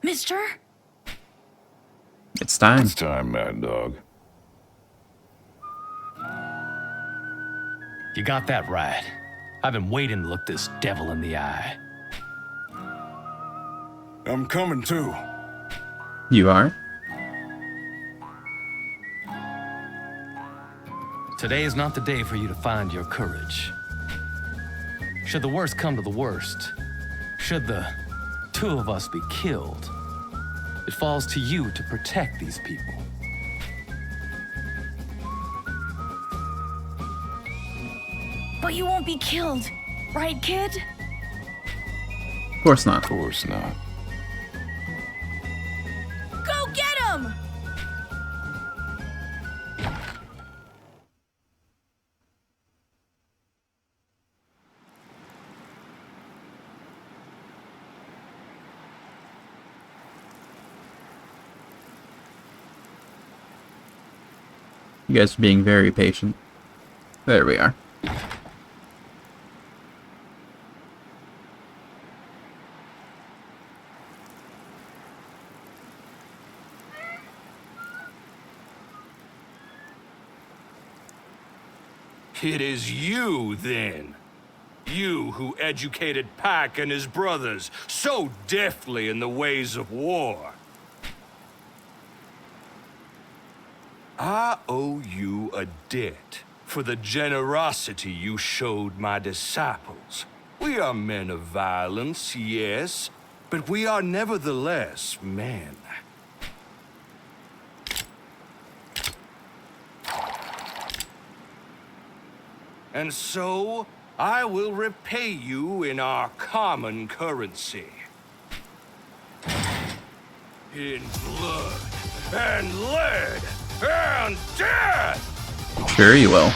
Mister? It's time. It's time, Mad Dog. You got that right. I've been waiting to look this devil in the eye. I'm coming too. You are? Today is not the day for you to find your courage. Should the worst come to the worst, should the 2 of us be killed, it falls to you to protect these people. But you won't be killed, right, kid? Of course not. Of course not. Go get him! You guys are being very patient. There we are. It is you, then. You who educated Pac and his brothers so deftly in the ways of war. I owe you a debt for the generosity you showed my disciples. We are men of violence, yes, but we are nevertheless men. And so, I will repay you in our common currency. In blood, and lead, and death! Sure you will.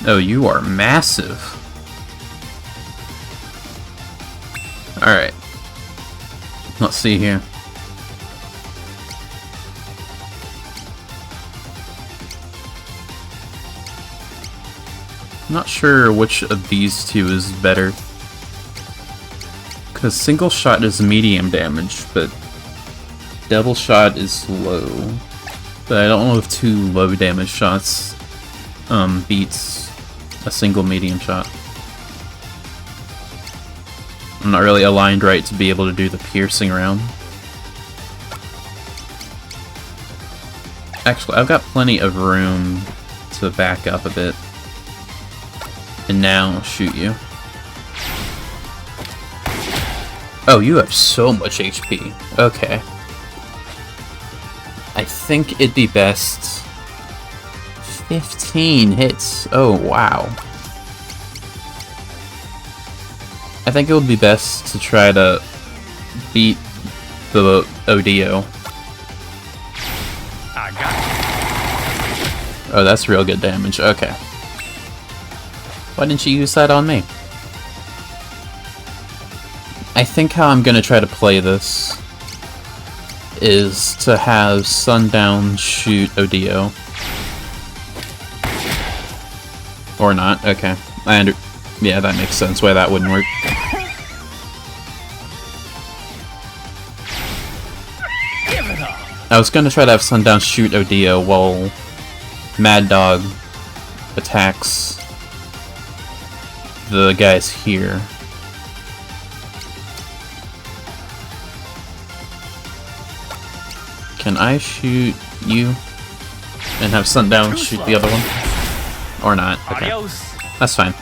Oh, you are massive. Alright. Let's see here. I'm not sure which of these 2 is better. Because single shot is medium damage, but double shot is low. But I don't know if 2 low damage shots beats a single medium shot. I'm not really aligned right to be able to do the piercing round. Actually, I've got plenty of room to back up a bit. And now shoot you. Oh, you have so much HP. Okay. I think it'd be best... 15 hits. Oh, wow. I think it would be best to try to beat the Odio. I got it. Oh, that's real good damage. Okay. Why didn't you use that on me? I think how I'm gonna try to play this is to have Sundown shoot Odio. Or not. Okay. Yeah, that makes sense why that wouldn't work. Give it up. I was gonna try to have Sundown shoot Odio while Mad Dog attacks the guys here. Can I shoot you and have Sundown shoot the other one? Or not? Okay. Adios. That's fine.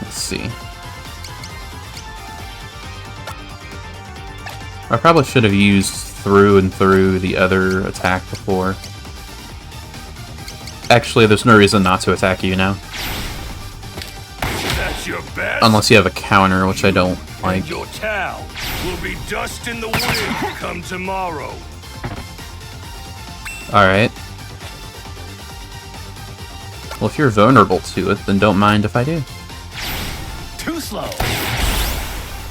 Let's see. I probably should have used through and through the other attack before. Actually, there's no reason not to attack you now. That's your best? Unless you have a counter, which I don't like. And your town will be dust in the wind come tomorrow. Alright. Well, if you're vulnerable to it, then don't mind if I do. Too slow.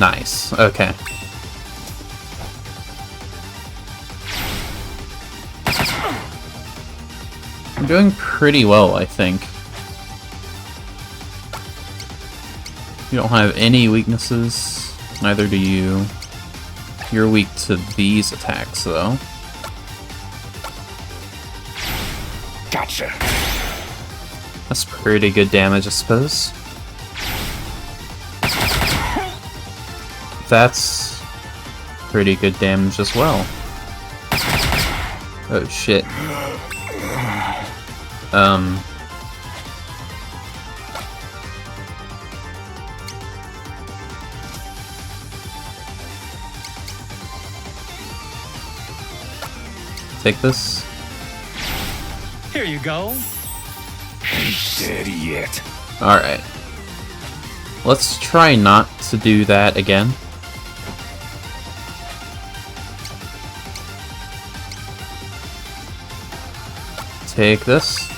Nice. Okay. I'm doing pretty well, I think. You don't have any weaknesses. Neither do you. You're weak to these attacks, though. Gotcha. That's pretty good damage, I suppose. That's pretty good damage as well. Oh shit. Take this. Here you go. Ain't dead yet. Alright. Let's try not to do that again. Take this.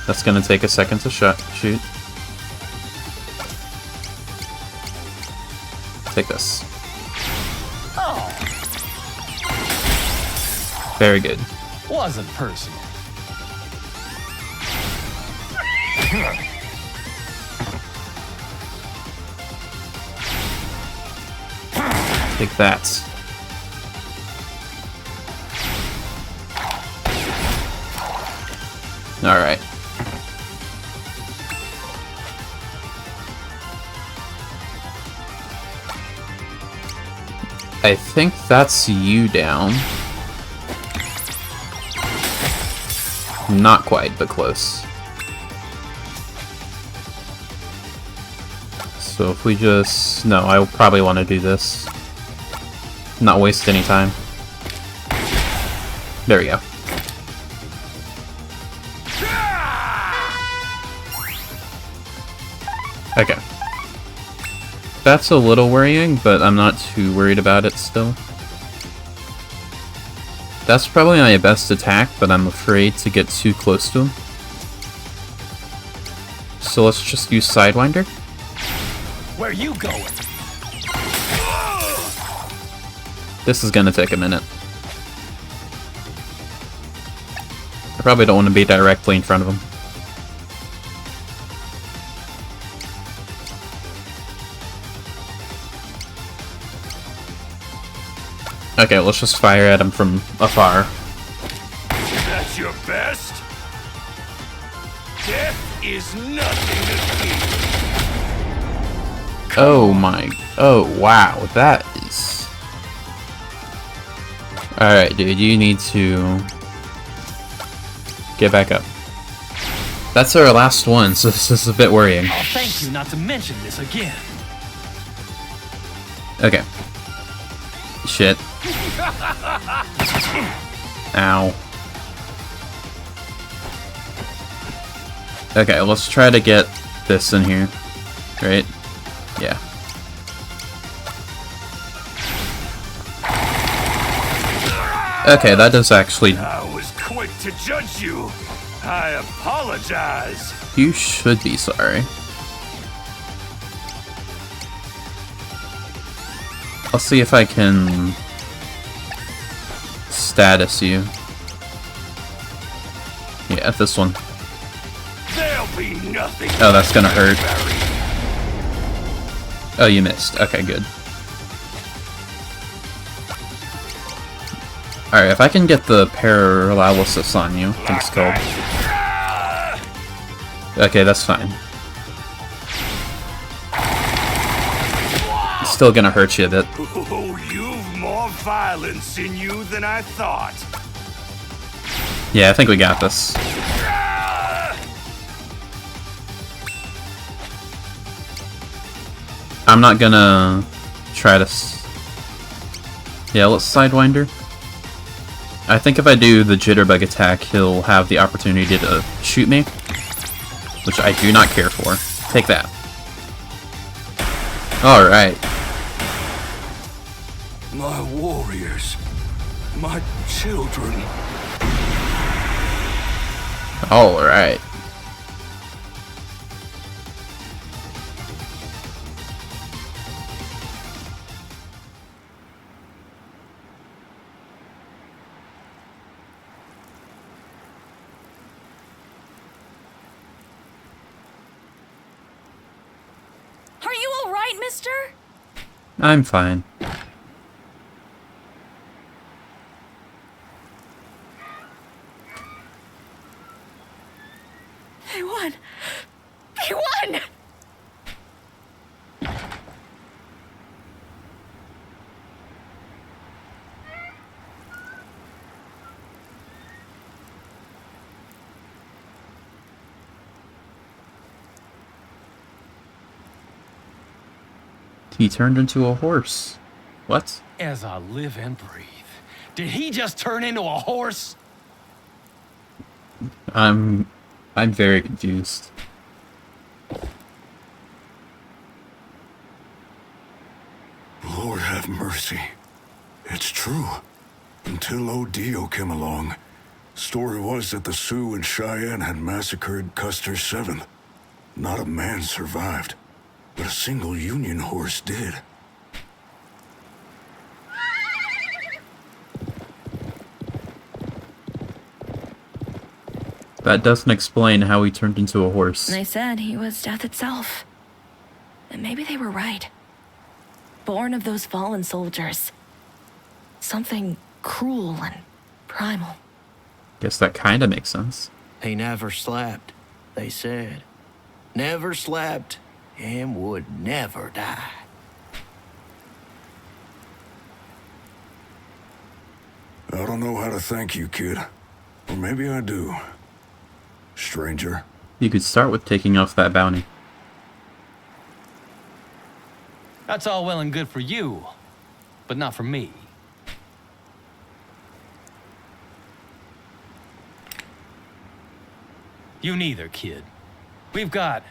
That's gonna take a second to shoot. Take this. Oh, Very good. wasn't personal. Take that. Alright. I think that's you down. Not quite, but close. So if we just... No, I probably want to do this. Not waste any time. There we go. Okay. That's a little worrying, but I'm not too worried about it still. That's probably my best attack, but I'm afraid to get too close to him. So let's just use Sidewinder. Where you going? This is gonna take a minute. I probably don't want to be directly in front of him. Okay, let's just fire at him from afar. That's your best? Death is nothing to fear. Oh my... Oh, wow. That is... Alright, dude. You need to... Get back up. That's our last one, so this is a bit worrying. Oh, thank you not to mention this again. Okay. Shit. Ow. Okay, let's try to get this in here. Right? Yeah. Okay, that does actually... I was quick to judge you. I apologize. You should be sorry. I'll see if I can... status you. Yeah, this one. There'll be nothing. Oh, that's gonna hurt. Oh, you missed. Okay, good. Alright, if I can get the paralysis on you, I think it's called. Okay, that's fine. It's still gonna hurt you a bit. Oh, you've more violence in you than I thought. Yeah, I think we got this. I'm not gonna try to... Yeah, let's Sidewinder. I think if I do the Jitterbug attack, he'll have the opportunity to shoot me, which I do not care for. Take that. Alright. My warriors. My children. Alright. Are you all right, mister? I'm fine. They won! They won! He turned into a horse. What? As I live and breathe. Did he just turn into a horse? I'm very confused. Lord have mercy. It's true. Until Odio came along, story was that the Sioux and Cheyenne had massacred Custer's 7th. Not a man survived, but a single Union horse did. That doesn't explain how he turned into a horse. They said he was death itself. And maybe they were right. Born of those fallen soldiers. Something cruel and primal. Guess that kinda makes sense. He never slept, they said. Never slept and would never die. I don't know how to thank you, kid. Or maybe I do. Stranger. You could start with taking off that bounty. That's all well and good for you, but not for me. You neither, kid. We've got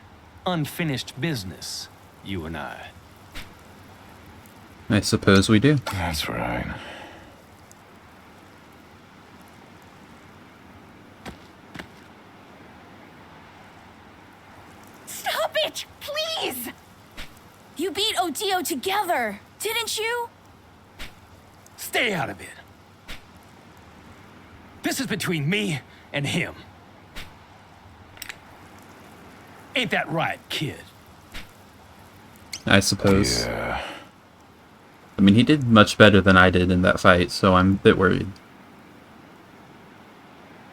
unfinished business, you and I. I suppose we do. That's right. Stop it! Please! You beat Odio together, didn't you? Stay out of it. This is between me and him. Ain't that right, kid? I suppose. Yeah. I mean, he did much better than I did in that fight, so I'm a bit worried.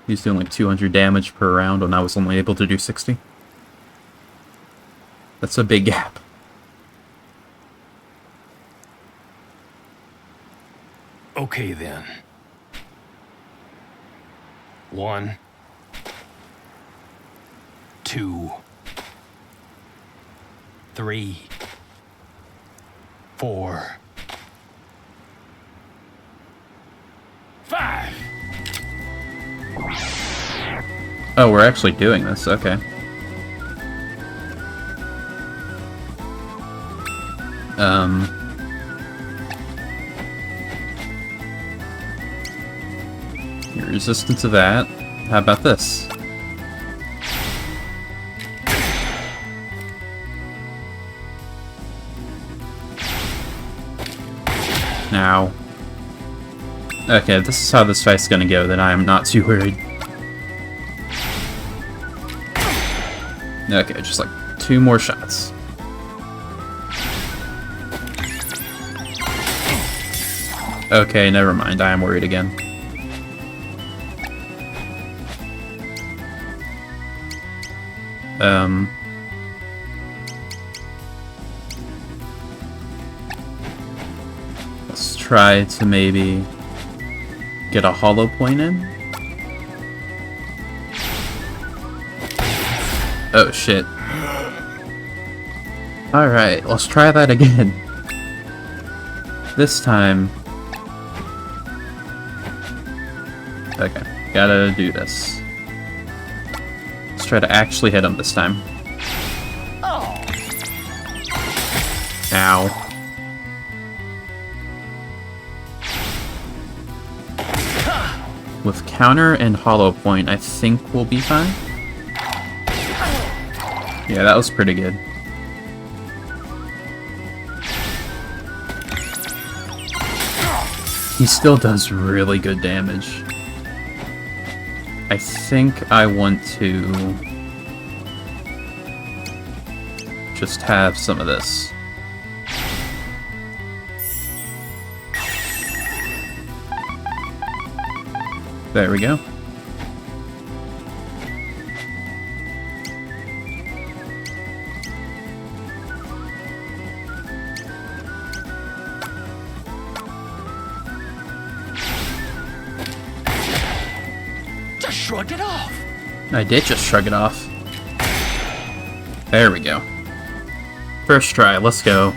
He's doing like 200 damage per round when I was only able to do 60. That's a big gap. Okay then. 1, 2, 3, 4, 5. Oh, we're actually doing this. Okay. You're resistant to that. How about this? Now. Okay, if this is how this fight's gonna go, then I am not too worried. Okay, just like 2 more shots. Okay, never mind. I am worried again. Let's try to maybe get a hollow point in. Oh shit. Alright, let's try that again. This time... Okay, gotta do this. Let's try to actually hit him this time. Ow. With counter and hollow point, I think we'll be fine. Yeah, that was pretty good. He still does really good damage. I think I want to just have some of this. There we go. Just shrugged it off. I did just shrug it off. There we go. First try, let's go.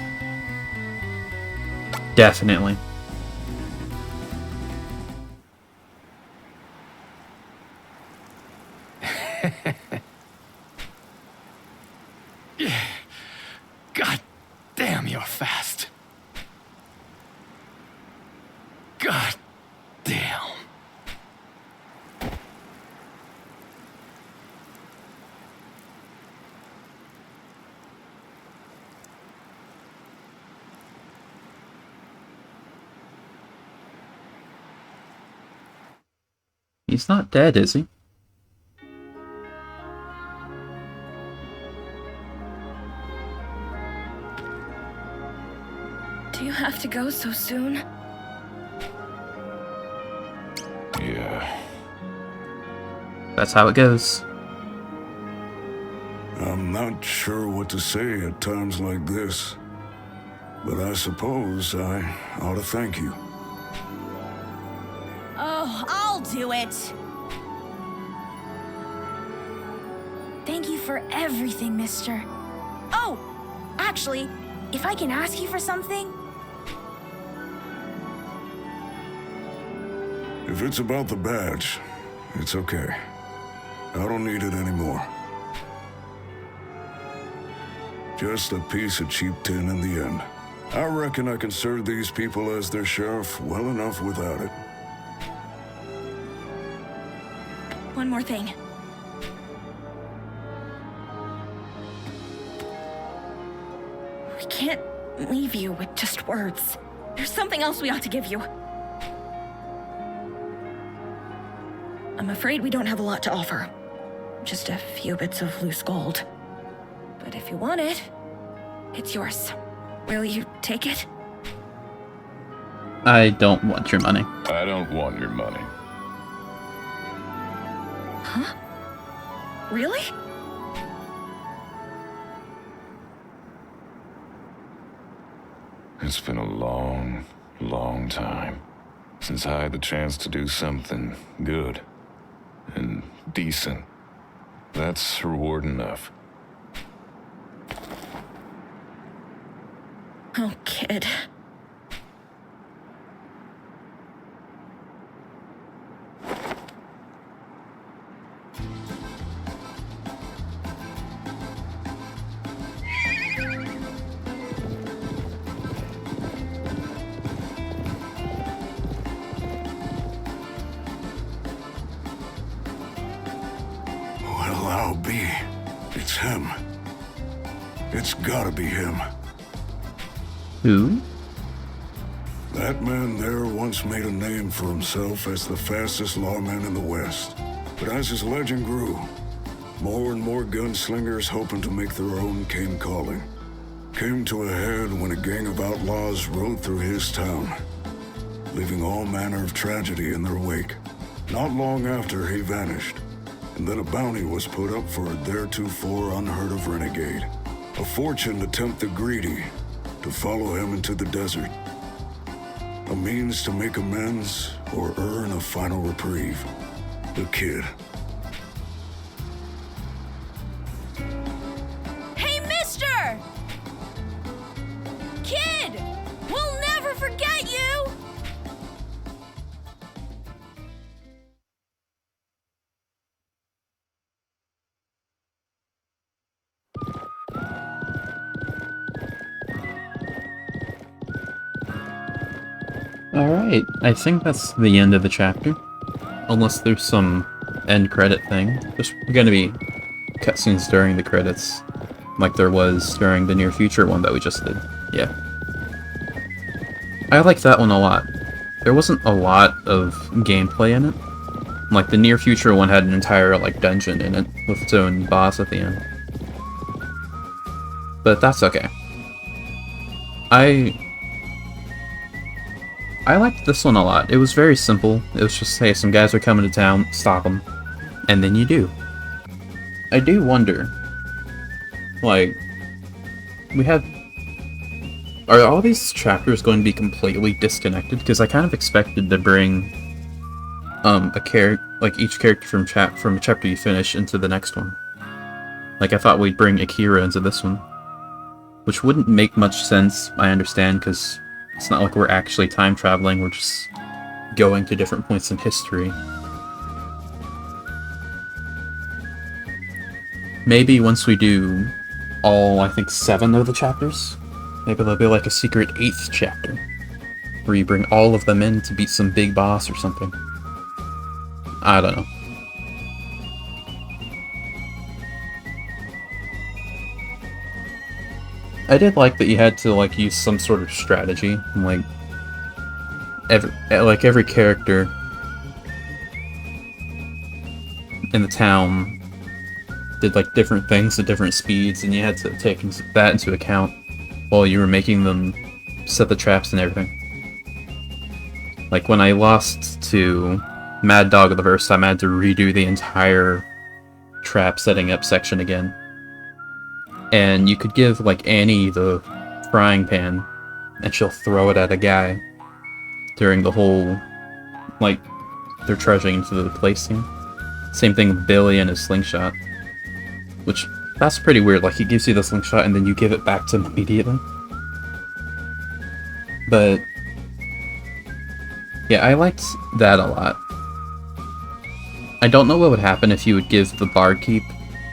Definitely. God damn, you're fast. God damn. He's not dead, is he? Do you have to go so soon? Yeah. That's how it goes. I'm not sure what to say at times like this, but I suppose I ought to thank you. Oh, I'll do it. Thank you for everything, mister. Oh, actually, if I can ask you for something? If it's about the badge, it's okay. I don't need it anymore. Just a piece of cheap tin in the end. I reckon I can serve these people as their sheriff well enough without it. One more thing. We can't leave you with just words. There's something else we ought to give you. I'm afraid we don't have a lot to offer. Just a few bits of loose gold. But if you want it, it's yours. Will you take it? I don't want your money. I don't want your money. Huh? Really? It's been a long, long time since I had the chance to do something good and decent That's reward enough. Oh, kid. Well, I'll be. It's him. It's gotta be him. Who? That man there once made a name for himself as the fastest lawman in the West. But as his legend grew, more and more gunslingers hoping to make their own came calling. Came to a head when a gang of outlaws rode through his town, leaving all manner of tragedy in their wake. Not long after, he vanished, and then a bounty was put up for a theretofore unheard of renegade. A fortune to tempt the greedy to follow him into the desert. A means to make amends or earn a final reprieve. The kid. Hey, mister! Kid! We'll never forget you! Alright, I think that's the end of the chapter. Unless there's some end credit thing. There's gonna be cutscenes during the credits, like there was during the near future one that we just did. Yeah. I liked that one a lot. There wasn't a lot of gameplay in it. Like, the near future one had an entire, like, dungeon in it, with its own boss at the end. But that's okay. I liked this one a lot. It was very simple. It was just, hey, some guys are coming to town, stop them. And then you do. I do wonder, like, are all these chapters going to be completely disconnected? Because I kind of expected to bring, each character from a chapter you finish into the next one. Like, I thought we'd bring Akira into this one. Which wouldn't make much sense, I understand, because it's not like we're actually time traveling, we're just going to different points in history. Maybe once we do all, I think, 7 of the chapters, maybe there'll be like a secret 8th chapter, where you bring all of them in to beat some big boss or something. I don't know. I did like that you had to, like, use some sort of strategy, like every character in the town did, like, different things at different speeds, and you had to take that into account while you were making them set the traps and everything. Like, when I lost to Mad Dog the first time, I had to redo the entire trap setting up section again. And you could give, like, Annie the frying pan, and she'll throw it at a guy during the whole, like, they're trudging into the place scene. Same thing with Billy and his slingshot. Which, that's pretty weird, like, he gives you the slingshot and then you give it back to him immediately. But, yeah, I liked that a lot. I don't know what would happen if you would give the barkeep,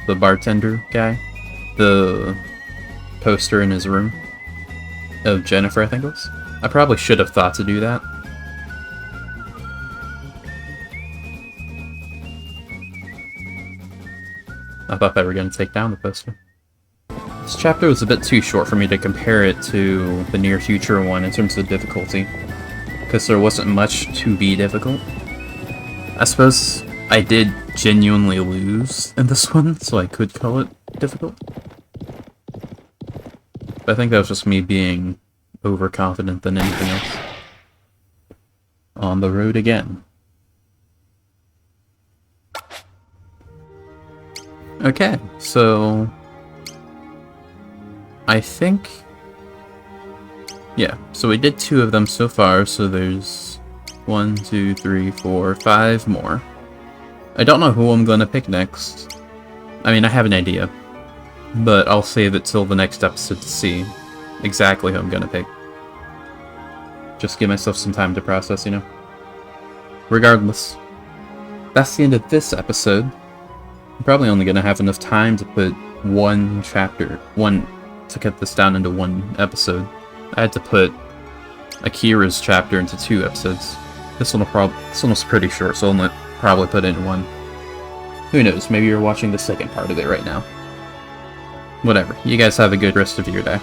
the bartender guy, the poster in his room of Jennifer, I think it was. I probably should have thought to do that. I thought they were going to take down the poster. This chapter was a bit too short for me to compare it to the near future one in terms of difficulty, because there wasn't much to be difficult. I suppose I did genuinely lose in this one, so I could call it difficult. But I think that was just me being overconfident than anything else. On the road again. Okay, so I think, yeah, so we did 2 of them so far, so there's 1, 2, 3, 4, 5 more. I don't know who I'm gonna pick next. I mean, I have an idea, but I'll save it till the next episode to see exactly who I'm gonna pick. Just give myself some time to process, you know? Regardless, that's the end of this episode. I'm probably only gonna have enough time to put to cut this down into one episode. I had to put Akira's chapter into 2 episodes. This one was pretty short, so I'll probably put it in one. Who knows, maybe you're watching the second part of it right now. Whatever, you guys have a good rest of your day.